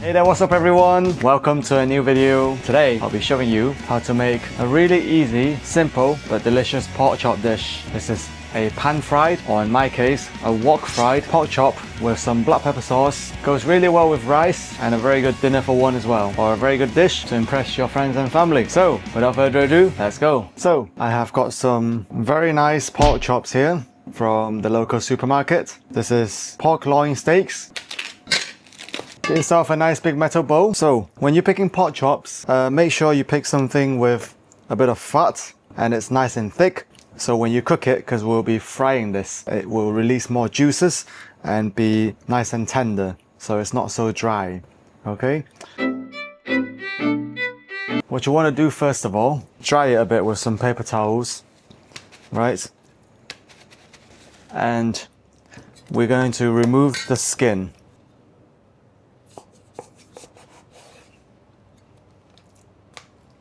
Hey there, what's up everyone? Welcome to a new video. Today I'll be showing you how to make a really easy, simple but delicious pork chop dish. This is a pan fried, or in my case, a wok fried pork chop with some black pepper sauce. Goes really well with rice and a very good dinner for one as well, or a very good dish to impress your friends and family. So without further ado, let's go. So I have got some very nice pork chops here from the local supermarket. This is pork loin steaks. Get yourself a nice big metal bowl. So when you're picking pork chops, make sure you pick something with a bit of fat and it's nice and thick. So when you cook it, because we'll be frying this, it will release more juices and be nice and tender. So it's not so dry, okay? What you want to do first of all, dry it a bit with some paper towels, right? And we're going to remove the skin.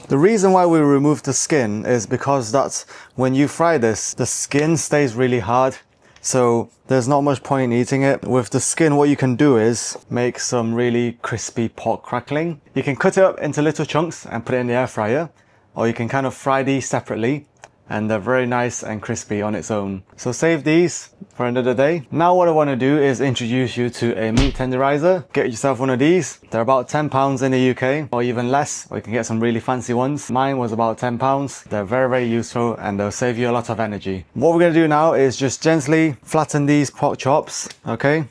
The reason why we remove the skin is because that's when you fry this, the skin stays really hard. So there's not much point in eating it. With the skin, what you can do is make some really crispy pork crackling. You can cut it up into little chunks and put it in the air fryer, or you can kind of fry these separately and they're very nice and crispy on its own. So save these for another day. Now what I want to do is introduce you to a meat tenderizer. Get yourself one of these. They're about £10 in the UK, or even less, or you can get some really fancy ones. Mine was about £10. They're very, very useful and they'll save you a lot of energy. What we're going to do now is just gently flatten these pork chops, okay?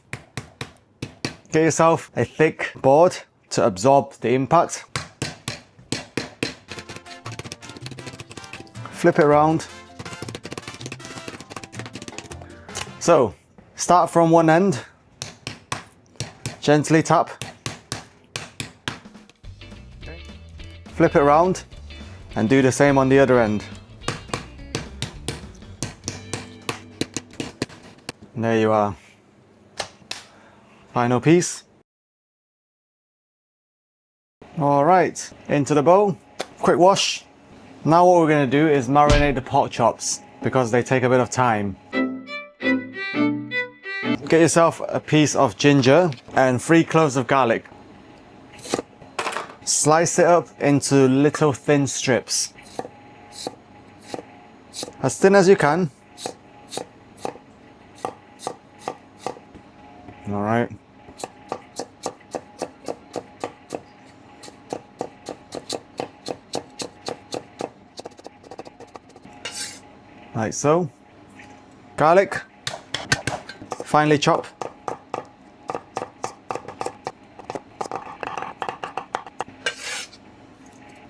Get yourself a thick board to absorb the impact. Flip it around. So, start from one end, gently tap, flip it around, and do the same on the other end. And there you are. Final piece. Alright, into the bowl, quick wash. Now what we're going to do is marinate the pork chops, because they take a bit of time. Get yourself a piece of ginger and 3 cloves of garlic. Slice it up into little thin strips. As thin as you can. Alright. Like so. Garlic, finely chop.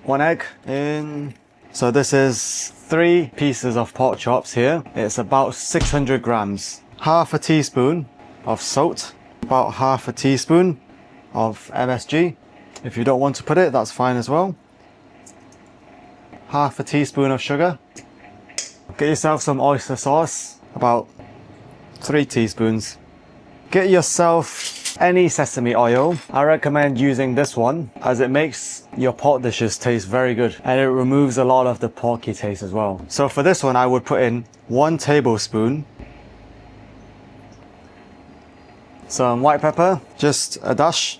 One egg in. So this is 3 pieces of pork chops here. It's about 600 grams. Half a teaspoon of salt, about half a teaspoon of MSG. If you don't want to put it, that's fine as well. Half a teaspoon of sugar. Get yourself some oyster sauce, about 3 teaspoons. Get yourself any sesame oil. I recommend using this one as it makes your pork dishes taste very good and it removes a lot of the porky taste as well. So for this one I would put in 1 tablespoon. Some white pepper, just a dash.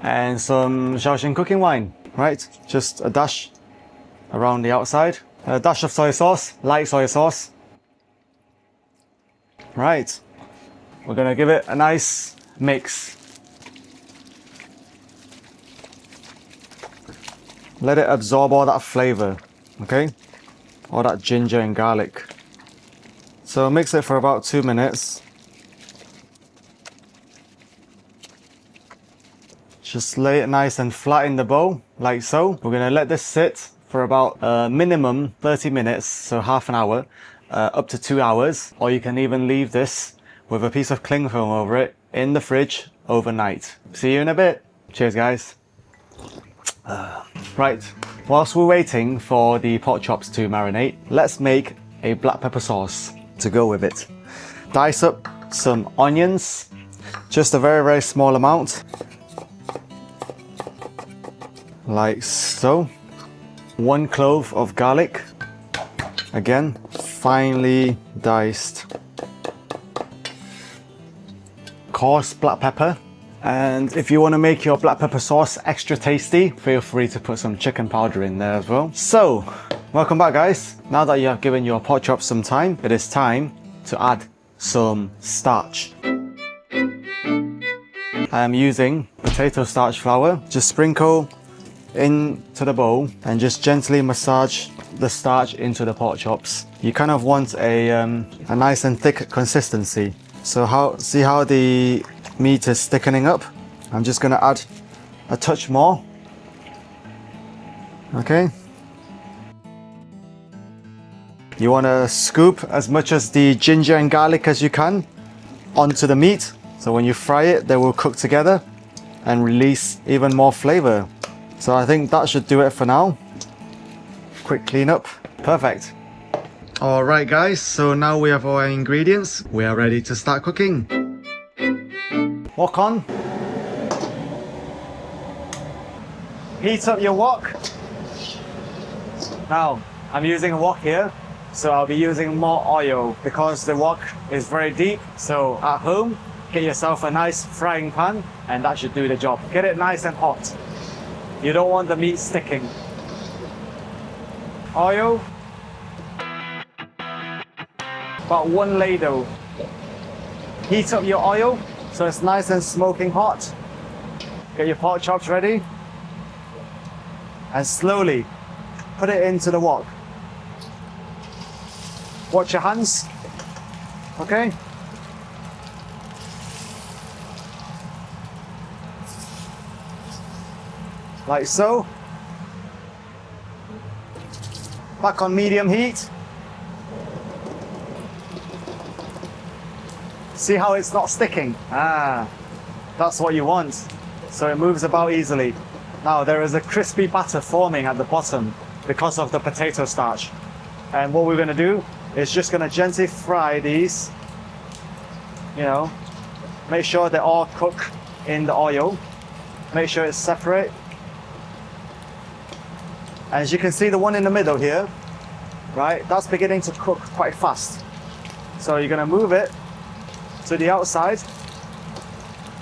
And some Shaoxing cooking wine, right? Just a dash around the outside. A dash of soy sauce, light soy sauce. Right, we're gonna give it a nice mix. Let it absorb all that flavor, okay? All that ginger and garlic. So mix it for about 2 minutes. Just lay it nice and flat in the bowl, like so. We're gonna let this sit for about minimum 30 minutes, so half an hour, up to 2 hours, or you can even leave this with a piece of cling film over it in the fridge overnight. See you in a bit. Cheers guys. Right, whilst we're waiting for the pork chops to marinate, let's make a black pepper sauce to go with it. Dice up some onions, just a very, very small amount, like so. 1 clove of garlic, again finely diced. Coarse black pepper, And if you want to make your black pepper sauce extra tasty, feel free to put some chicken powder in there as well. So, welcome back guys. Now that you have given your pork chops some time, it is time to add some starch. I am using potato starch flour. Just sprinkle into the bowl and just gently massage the starch into the pork chops. You kind of want a nice and thick consistency. So see how the meat is thickening up? I'm just gonna add a touch more. Okay. You wanna scoop as much as the ginger and garlic as you can onto the meat. So when you fry it, they will cook together and release even more flavor. So I think that should do it for now. Quick cleanup. Perfect. All right guys, so now we have our ingredients. We are ready to start cooking. Wok on. Heat up your wok. Now, I'm using a wok here, so I'll be using more oil because the wok is very deep. So at home, get yourself a nice frying pan and that should do the job. Get it nice and hot. You don't want the meat sticking. Oil. About 1 ladle. Heat up your oil so it's nice and smoking hot. Get your pork chops ready. And slowly put it into the wok. Watch your hands. Okay? Like so. Back on medium heat. See how it's not sticking? That's what you want. So it moves about easily. Now there is a crispy batter forming at the bottom because of the potato starch. And what we're gonna do is just gonna gently fry these. You know, make sure they all cook in the oil. Make sure it's separate. As you can see, the one in the middle here, right, that's beginning to cook quite fast. So you're gonna move it to the outside.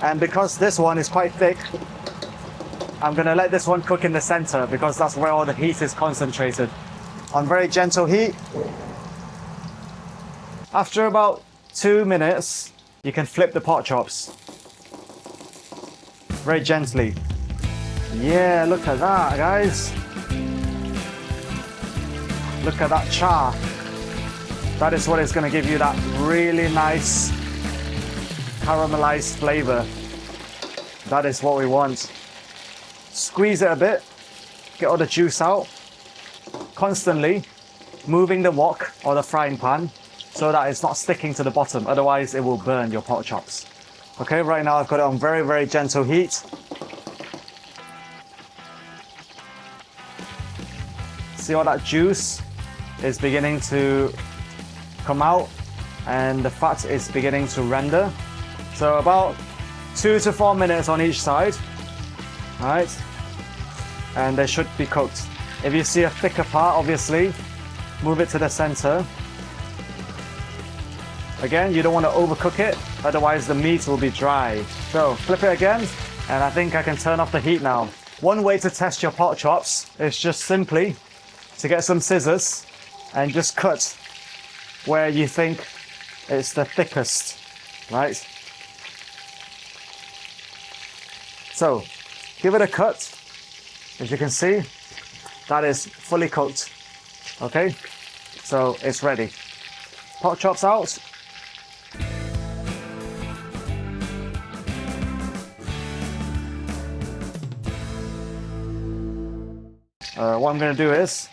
And because this one is quite thick, I'm gonna let this one cook in the center because that's where all the heat is concentrated. On very gentle heat. After about 2 minutes, you can flip the pork chops. Very gently. Yeah, look at that, guys. Look at that char. That is what is going to give you that really nice caramelized flavor. That is what we want. Squeeze it a bit, get all the juice out. Constantly moving the wok or the frying pan so that it's not sticking to the bottom, otherwise it will burn your pork chops. Okay, right now I've got it on very, very gentle heat. See all that juice is beginning to come out and the fat is beginning to render. So about 2 to 4 minutes on each side, right? And they should be cooked. If you see a thicker part, obviously, move it to the center. Again, you don't want to overcook it, otherwise the meat will be dry. So flip it again, and I think I can turn off the heat now. One way to test your pork chops is just simply to get some scissors and just cut where you think it's the thickest, right? So give it a cut. As you can see, that is fully cooked. Okay, so it's ready. Pork chops out. What I'm going to do is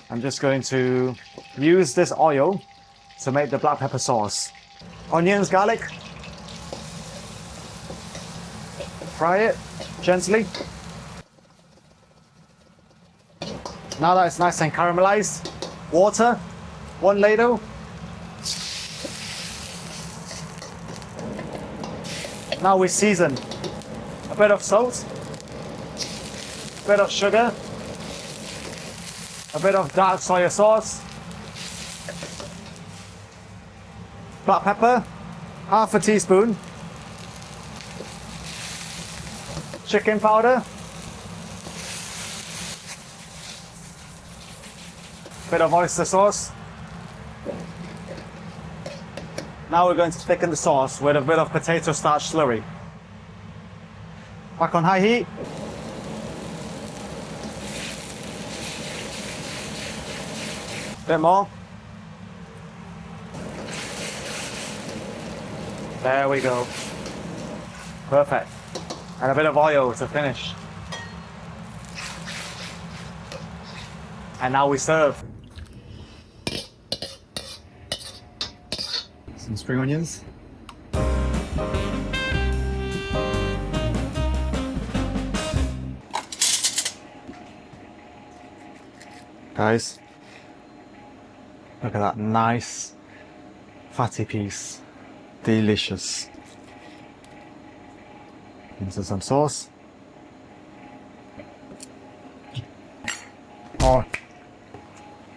I'm just going to use this oil to make the black pepper sauce. Onions, garlic. Fry it gently. Now that it's nice and caramelized, water, 1 ladle. Now we season a bit of salt, a bit of sugar, a bit of dark soy sauce, black pepper, half a teaspoon, chicken powder. Bit of oyster sauce. Now we're going to thicken the sauce with a bit of potato starch slurry. Back on high heat. Bit more. There we go. Perfect. And a bit of oil to finish. And now we serve. Some spring onions. Guys, look at that nice fatty piece. Delicious. Into some sauce. Oh,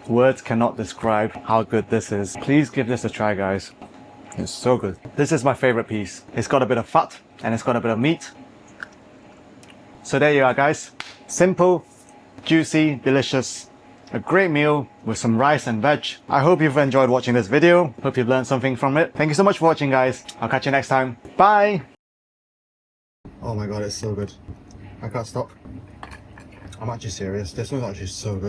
words cannot describe how good this is. Please give this a try, guys. It's so good. This is my favorite piece. It's got a bit of fat and it's got a bit of meat. So there you are, guys. Simple, juicy, delicious. A great meal with some rice and veg. I hope you've enjoyed watching this video. Hope you've learned something from it. Thank you so much for watching, guys. I'll catch you next time. Bye! Oh my god, it's so good. I can't stop. I'm actually serious. This one's actually so good.